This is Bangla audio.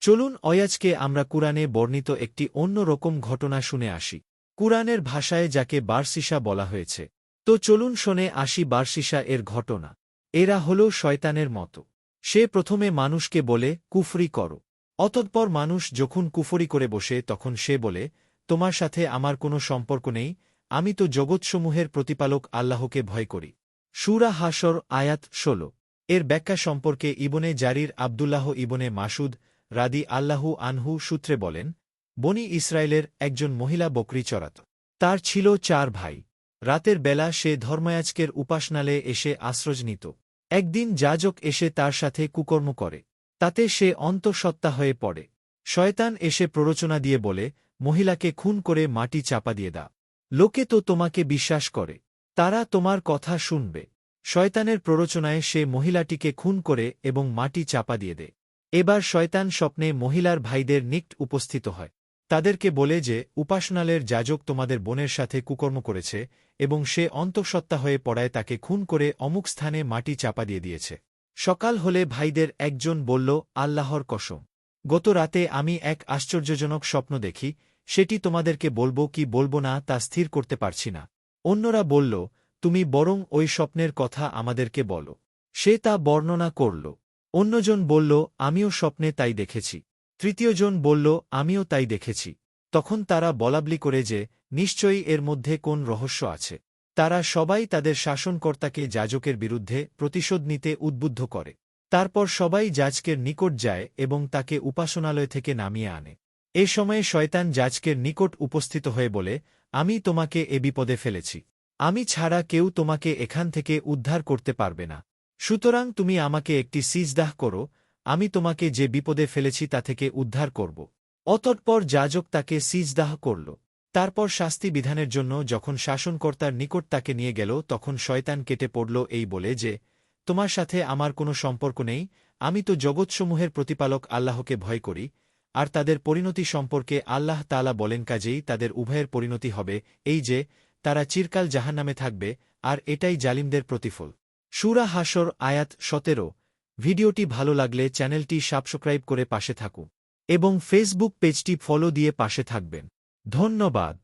চলুন আজকে আমরা কুরআনে বর্ণিত একটি অন্য রকম ঘটনা শুনে আসি। কুরআনের ভাষায় যাকে বারসিসা বলা হয়েছে। তো চলুন শুনে আসি বারসিসা এর ঘটনা। এরা হল শয়তানের মতো। সে প্রথমে মানুষকে বলে কুফরি করো। অতঃপর মানুষ যখন কুফরি করে বসে তখন সে বলে, তোমার সাথে আমার কোনো সম্পর্ক নেই, আমি তো জগৎসমূহের প্রতিপালক আল্লাহকে ভয় করি। সূরা হাশর আয়াত ১৬। এর ব্যাখ্যা সম্পর্কে ইবনে জারির আব্দুল্লাহ ইবনে মাসুদ রাদি আল্লাহু আনহু সূত্রে বলেন, বনি ইসরায়েলের একজন মহিলা বকরি চড়াত। তার ছিল ৪ ভাই। রাতের বেলা সে ধর্ময়াজকের উপাসনালয়ে এসে আশ্রয় নিত। একদিন যাজক এসে তার সাথে কুকর্ম করে। তাতে সে অন্তঃসত্ত্বা হয়ে পড়ে। শয়তান এসে প্ররোচনা দিয়ে বলে, মহিলাকে খুন করে মাটি চাপা দিয়ে দাও। লোকে তো তোমাকে বিশ্বাস করে, তারা তোমার কথা শুনবে। শয়তানের প্ররোচনায় সে মহিলাটিকে খুন করে এবং মাটি চাপা দিয়ে দেয়। এবার শয়তান স্বপ্নে মহিলার ভাইদের নিকট উপস্থিত হয়। তাদেরকে বলে যে, উপাসনালয়ের যাজক তোমাদের বোনের সাথে কুকর্ম করেছে এবং সে অন্তঃসত্ত্বা হয়ে পড়ায় তাকে খুন করে অমুক স্থানে মাটি চাপা দিয়ে দিয়েছে। সকাল হলে ভাইদের একজন বলল, আল্লাহর কসম, গত রাতে আমি এক আশ্চর্যজনক স্বপ্ন দেখি, সেটি তোমাদেরকে বলবো কি বলবো না তা স্থির করতে পারছি না। অন্যরা বলল, তুমি বরং ওই স্বপ্নের কথা আমাদেরকে বলো। সে তা বর্ণনা করল। অন্যজন বলল, আমিও স্বপ্নে তাই দেখেছি। তৃতীয়জন বলল, আমিও তাই দেখেছি। তখন তারা বলাবলি করে যে, নিশ্চয়ই এর মধ্যে কোন রহস্য আছে। তারা সবাই তাদের শাসনকর্তাকে যাজকের বিরুদ্ধে প্রতিশোধ নিতে উদ্বুদ্ধ করে। তারপর সবাই যাজকের নিকট যায় এবং তাকে উপাসনালয় থেকে নামিয়ে আনে। এ সময়ে শয়তান যাজকের নিকট উপস্থিত হয়ে বলে, আমি তোমাকে এ বিপদে ফেলেছি। আমি ছাড়া কেউ তোমাকে এখান থেকে উদ্ধার করতে পারবে না। সুতরাং তুমি আমাকে একটি সিজদাহ করো, আমি তোমাকে যে বিপদে ফেলেছি তা থেকে উদ্ধার করব। অতঃপর যাজক তাকে সিজদাহ করল। তারপর শাস্তি বিধানের জন্য যখন শাসনকর্তার নিকট তাকে নিয়ে গেল তখন শয়তান কেটে পড়ল এই বলে যে, তোমার সাথে আমার কোনো সম্পর্ক নেই, আমি তো জগৎসমূহের প্রতিপালক আল্লাহকে ভয় করি। আর তাদের পরিণতি সম্পর্কে আল্লাহ তাআলা বলেন, কাজেই তাদের উভয়ের পরিণতি হবে এই যে, তারা চিরকাল জাহান্নামে থাকবে, আর এটাই জালিমদের প্রতিফল। সূরা হাশর আয়াত ১৭। ভিডিওটি ভালো লাগলে চ্যানেলটি সাবস্ক্রাইব করে পাশে থাকুন এবং ফেসবুক পেজটি ফলো দিয়ে পাশে থাকবেন। ধন্যবাদ।